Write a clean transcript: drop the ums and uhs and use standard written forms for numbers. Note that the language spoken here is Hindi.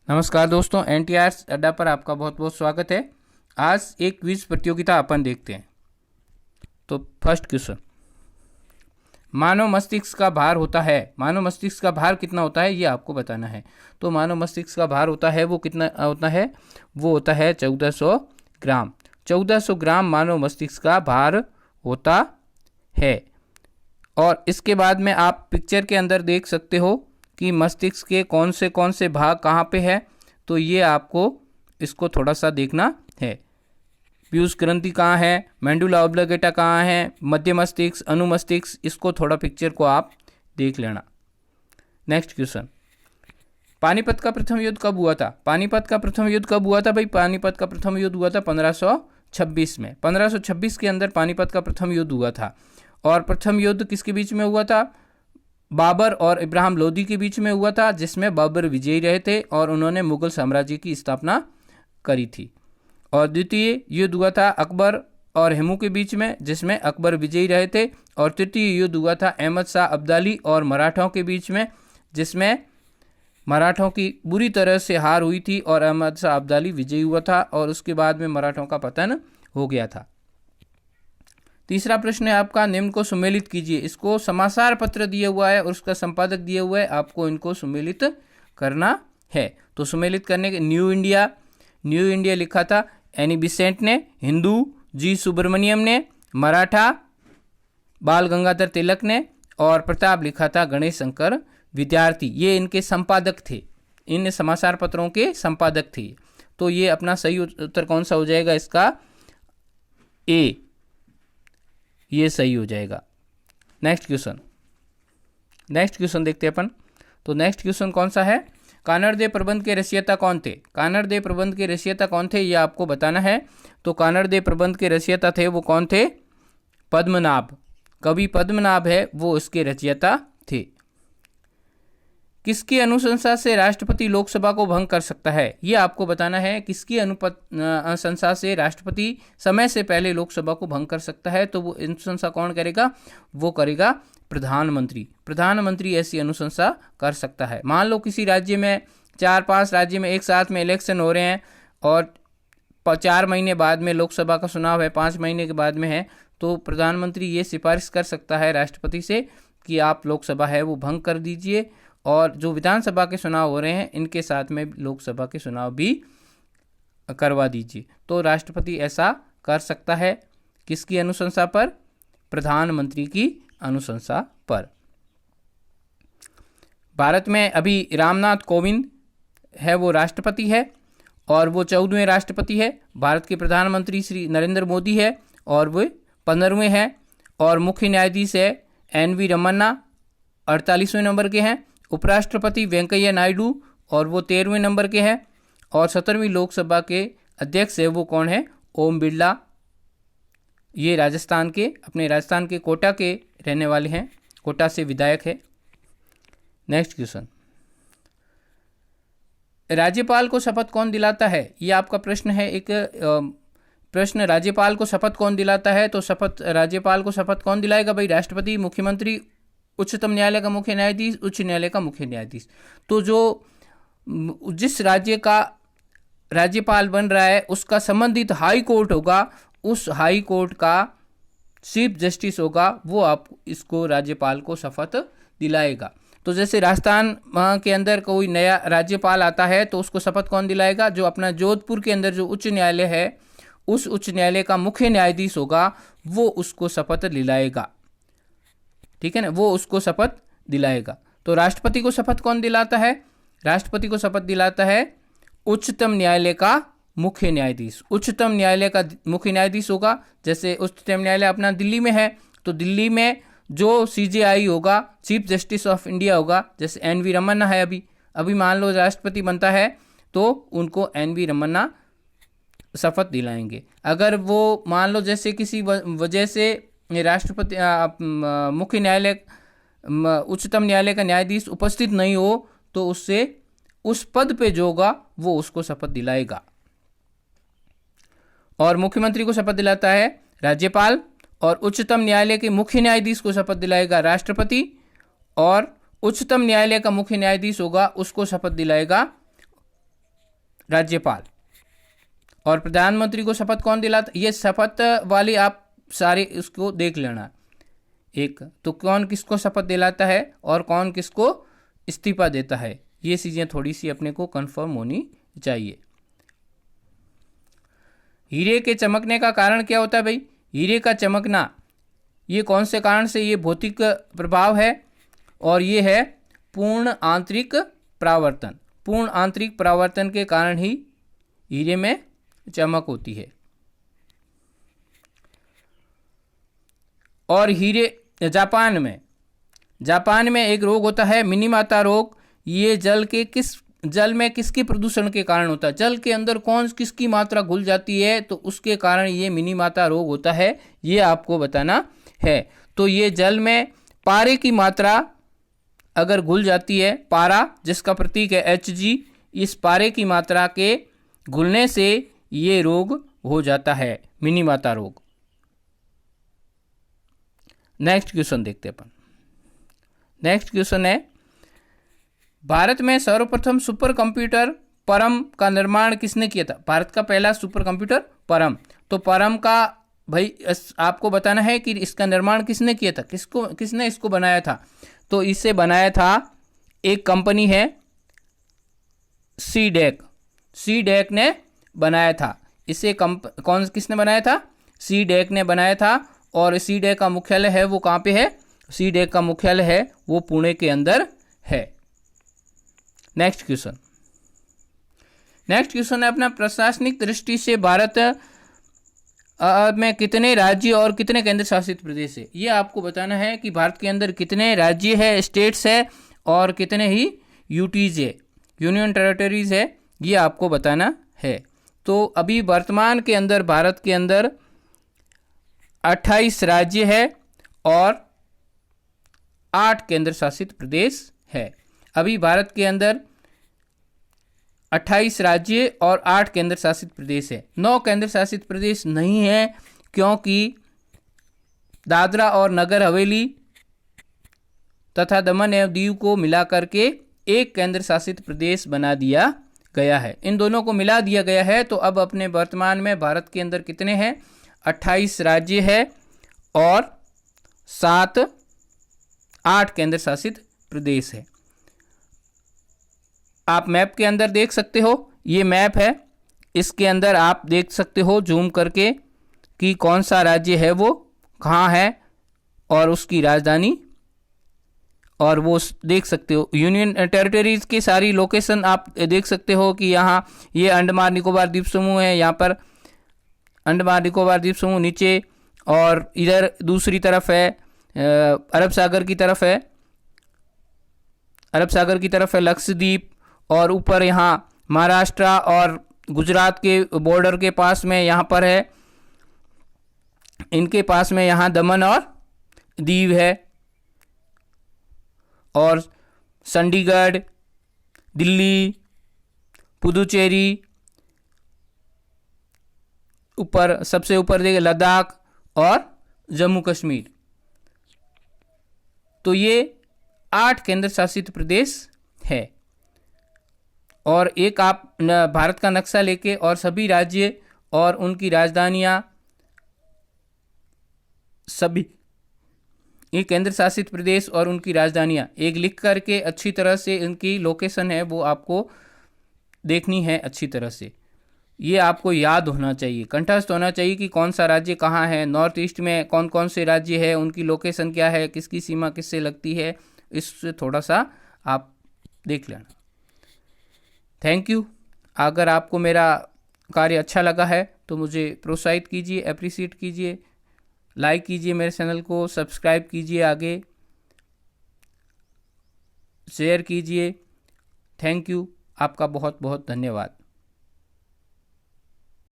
नमस्कार दोस्तों, एनटीआर अड्डा पर आपका बहुत बहुत स्वागत है। आज एक क्विज प्रतियोगिता अपन देखते हैं। तो फर्स्ट क्वेश्चन, मानव मस्तिष्क का भार होता है, मानव मस्तिष्क का भार कितना होता है ये आपको बताना है। तो मानव मस्तिष्क का भार होता है वो कितना होता है, वो होता है 1400 ग्राम। 1400 ग्राम मानव मस्तिष्क का भार होता है। और इसके बाद में आप पिक्चर के अंदर देख सकते हो कि मस्तिष्क के कौन से भाग कहाँ पे है। तो ये आपको इसको थोड़ा सा देखना है। पीयूष ग्रंथि कहाँ है, मेंडुला ऑब्लिगेटा कहाँ है, मध्य मस्तिष्क, अनुमस्तिष्क, इसको थोड़ा पिक्चर को आप देख लेना। नेक्स्ट क्वेश्चन, पानीपत का प्रथम युद्ध कब हुआ था? पानीपत का प्रथम युद्ध कब हुआ था भाई? पानीपत का प्रथम युद्ध हुआ था 1526 में। 1526 के अंदर पानीपत का प्रथम युद्ध हुआ था। और प्रथम युद्ध किसके बीच में हुआ था? बाबर और इब्राहिम लोदी के बीच में हुआ था, जिसमें बाबर विजयी रहे थे और उन्होंने मुगल साम्राज्य की स्थापना करी थी। और द्वितीय युद्ध हुआ था अकबर और हेमू के बीच में, जिसमें अकबर विजयी रहे थे। और तृतीय युद्ध हुआ था अहमद शाह अब्दाली और मराठों के बीच में, जिसमें मराठों की बुरी तरह से हार हुई थी और अहमद शाह अब्दाली विजयी हुआ था और उसके बाद में मराठों का पतन हो गया था। तीसरा प्रश्न है आपका, निम्न को सुमेलित कीजिए। इसको समाचार पत्र दिया हुआ है और उसका संपादक दिया हुआ है, आपको इनको सुमेलित करना है। तो सुमेलित करने के न्यू इंडिया लिखा था एनी बिसेंट ने, हिंदू जी सुब्रमण्यम ने, मराठा बाल गंगाधर तिलक ने और प्रताप लिखा था गणेश शंकर विद्यार्थी। ये इनके संपादक थे, इन समाचार पत्रों के संपादक थे। तो ये अपना सही उत्तर कौन सा हो जाएगा? इसका ए, ये सही हो जाएगा। नेक्स्ट क्वेश्चन देखते हैं अपन। तो नेक्स्ट क्वेश्चन कौन सा है? कानड़देव प्रबंध के रचयिता कौन थे? कानड़देव प्रबंध के रचयिता कौन थे ये आपको बताना है। तो कानड़देव प्रबंध के रचयिता थे वो कौन थे? पद्मनाभ, कवि पद्मनाभ है वो इसके रचयिता थे। किसकी अनुशंसा से राष्ट्रपति लोकसभा को भंग कर सकता है ये आपको बताना है। किसकी अनुशंसा से राष्ट्रपति समय से पहले लोकसभा को भंग कर सकता है? तो वो अनुशंसा कौन करेगा? वो करेगा प्रधानमंत्री ऐसी अनुशंसा कर सकता है। मान लो किसी राज्य में 4-5 राज्य में एक साथ में इलेक्शन हो रहे हैं और 4 महीने बाद में लोकसभा का चुनाव है, 5 महीने के बाद में है, तो प्रधानमंत्री ये सिफारिश कर सकता है राष्ट्रपति से कि आप लोकसभा है वो भंग कर दीजिए और जो विधानसभा के चुनाव हो रहे हैं इनके साथ में लोकसभा के चुनाव भी करवा दीजिए। तो राष्ट्रपति ऐसा कर सकता है। किसकी अनुशंसा पर? प्रधानमंत्री की अनुशंसा पर। भारत में अभी रामनाथ कोविंद है वो राष्ट्रपति है और वो 14वें राष्ट्रपति है। भारत के प्रधानमंत्री श्री नरेंद्र मोदी है और वो 15वें हैं। और मुख्य न्यायाधीश है NV रमन्ना, 48वें नंबर के हैं। उपराष्ट्रपति वेंकैया नायडू और वो 13वें नंबर के हैं। और 17वीं लोकसभा के अध्यक्ष है वो कौन है? ओम बिरला। ये राजस्थान के कोटा के रहने वाले हैं, कोटा से विधायक है। नेक्स्ट क्वेश्चन, राज्यपाल को शपथ कौन दिलाता है ये आपका प्रश्न है। एक प्रश्न, राज्यपाल को शपथ कौन दिलाता है? तो राज्यपाल को शपथ कौन दिलाएगा भाई? राष्ट्रपति, मुख्यमंत्री, उच्चतम न्यायालय का मुख्य न्यायाधीश, उच्च न्यायालय का मुख्य न्यायाधीश। तो जिस राज्य का राज्यपाल बन रहा है उसका संबंधित हाई कोर्ट होगा, उस हाई कोर्ट का चीफ जस्टिस होगा, वो आप इसको राज्यपाल को शपथ दिलाएगा। तो जैसे राजस्थान के अंदर कोई नया राज्यपाल आता है तो उसको शपथ कौन दिलाएगा? जो अपना जोधपुर के अंदर जो उच्च न्यायालय है उस उच्च न्यायालय का मुख्य न्यायाधीश होगा, वो उसको शपथ दिलाएगा। ठीक है ना, वो उसको शपथ दिलाएगा। तो राष्ट्रपति को शपथ कौन दिलाता है? राष्ट्रपति को शपथ दिलाता है उच्चतम न्यायालय का मुख्य न्यायाधीश। उच्चतम न्यायालय का मुख्य न्यायाधीश होगा। जैसे उच्चतम न्यायालय अपना दिल्ली में है तो दिल्ली में जो CJI होगा, चीफ जस्टिस ऑफ इंडिया होगा, जैसे NV रमन्ना है। अभी मान लो राष्ट्रपति बनता है तो उनको NV रमन्ना शपथ दिलाएंगे। अगर वो मान लो जैसे किसी वजह से राष्ट्रपति मुख्य न्यायालय उच्चतम न्यायालय का न्यायाधीश उपस्थित नहीं हो तो उससे उस पद पे जो होगा वो उसको शपथ दिलाएगा। और मुख्यमंत्री को शपथ दिलाता है राज्यपाल और उच्चतम न्यायालय के मुख्य न्यायाधीश को शपथ दिलाएगा राष्ट्रपति और उच्चतम न्यायालय का मुख्य न्यायाधीश होगा उसको शपथ दिलाएगा राज्यपाल। और प्रधानमंत्री को शपथ कौन दिलाता? ये शपथ वाली आप सारे इसको देख लेना। एक तो कौन किसको शपथ दिलाता है और कौन किसको इस्तीफा देता है, ये चीज़ें थोड़ी सी अपने को कंफर्म होनी चाहिए। हीरे के चमकने का कारण क्या होता है भाई? हीरे का चमकना ये कौन से कारण से? ये भौतिक प्रभाव है और ये है पूर्ण आंतरिक परावर्तन। पूर्ण आंतरिक परावर्तन के कारण ही हीरे में चमक होती है। और हीरे जापान में एक रोग होता है मिनीमाता रोग। ये जल में किसके प्रदूषण के कारण होता है? जल के अंदर किसकी मात्रा घुल जाती है, तो उसके कारण ये मिनीमाता रोग होता है, ये आपको बताना है। तो ये जल में पारे की मात्रा अगर घुल जाती है, पारा जिसका प्रतीक है Hg, इस पारे की मात्रा के घुलने से ये रोग हो जाता है, मिनीमाता रोग। नेक्स्ट क्वेश्चन देखते हैं अपन। नेक्स्ट क्वेश्चन है, भारत में सर्वप्रथम सुपर कंप्यूटर परम का निर्माण किसने किया था? भारत का पहला सुपर कंप्यूटर परम। तो परम का भाई आपको बताना है कि इसका निर्माण किसने किया था, किसने इसको बनाया था? तो इसे बनाया था एक कंपनी है सीडेक ने बनाया था। इसे किसने बनाया था? सीडेक ने बनाया था। और सीडेक का मुख्यालय है वो कहाँ पे है? सीडेक का मुख्यालय है वो पुणे के अंदर है। नेक्स्ट क्वेश्चन है अपना, प्रशासनिक दृष्टि से भारत में कितने राज्य और कितने केंद्र शासित प्रदेश है? ये आपको बताना है कि भारत के अंदर कितने राज्य है, स्टेट्स है, और कितने ही यूटीज है, यूनियन टेरिटरीज है, ये आपको बताना है। तो अभी वर्तमान के अंदर भारत के अंदर 28 राज्य है और 8 केंद्र शासित प्रदेश है। अभी भारत के अंदर 28 राज्य और 8 केंद्र शासित प्रदेश है। 9 केंद्र शासित प्रदेश नहीं है, क्योंकि दादरा और नगर हवेली तथा दमन एवं दीव को मिलाकर के एक केंद्र शासित प्रदेश बना दिया गया है। इन दोनों को मिला दिया गया है। तो अब अपने वर्तमान में भारत के अंदर कितने हैं? 28 राज्य है और 8 केंद्र शासित प्रदेश है। आप मैप के अंदर देख सकते हो, ये मैप है, इसके अंदर आप देख सकते हो जूम करके कि कौन सा राज्य है वो कहाँ है और उसकी राजधानी, और वो देख सकते हो यूनियन टेरिटरीज की सारी लोकेशन आप देख सकते हो कि यहाँ ये अंडमान निकोबार द्वीप समूह है, यहाँ पर अंडमान निकोबार द्वीप समूह नीचे, और इधर दूसरी तरफ है अरब सागर की तरफ है, लक्षद्वीप, और ऊपर यहाँ महाराष्ट्र और गुजरात के बॉर्डर के पास में यहाँ पर है, इनके पास में यहाँ दमन और दीव है, और चंडीगढ़, दिल्ली, पुदुचेरी, ऊपर सबसे ऊपर देखिए लद्दाख और जम्मू कश्मीर। तो ये 8 केंद्र शासित प्रदेश है। और एक आप भारत का नक्शा लेके और सभी राज्य और उनकी राजधानियां, सभी ये केंद्र शासित प्रदेश और उनकी राजधानियां एक लिख करके अच्छी तरह से इनकी लोकेशन है वो आपको देखनी है अच्छी तरह से। ये आपको याद होना चाहिए, कंठस्थ होना चाहिए कि कौन सा राज्य कहाँ है, नॉर्थ ईस्ट में कौन कौन से राज्य है, उनकी लोकेशन क्या है, किसकी सीमा किससे लगती है, इससे थोड़ा सा आप देख लेना। Thank you. अगर आपको मेरा कार्य अच्छा लगा है तो मुझे प्रोत्साहित कीजिए, अप्रिशिएट कीजिए, लाइक कीजिए, मेरे चैनल को सब्सक्राइब कीजिए, आगे शेयर कीजिए। थैंक यू, आपका बहुत बहुत धन्यवाद।